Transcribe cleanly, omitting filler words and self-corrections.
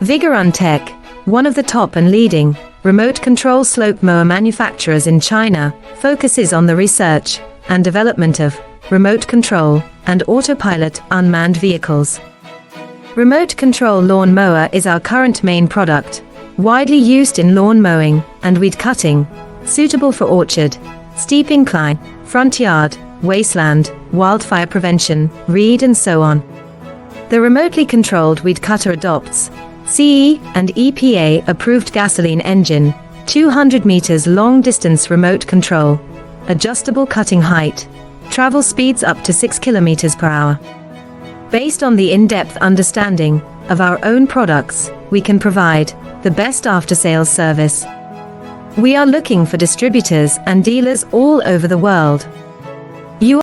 Vigorun Tech, one of the top and leading remote control slope mower manufacturers in China, focuses on the research and development of remote control and autopilot unmanned vehicles. Remote control lawn mower is our current main product, widely used in lawn mowing and weed cutting, suitable for orchard, steep incline, front yard, wasteland, wildfire prevention, reed and so on. The remotely controlled weed cutter adopts CE and EPA approved gasoline engine, 200 meters long distance remote control, adjustable cutting height, travel speeds up to 6 kilometers per hour. Based on the in-depth understanding of our own products, we can provide the best after-sales service. We are looking for distributors and dealers all over the world.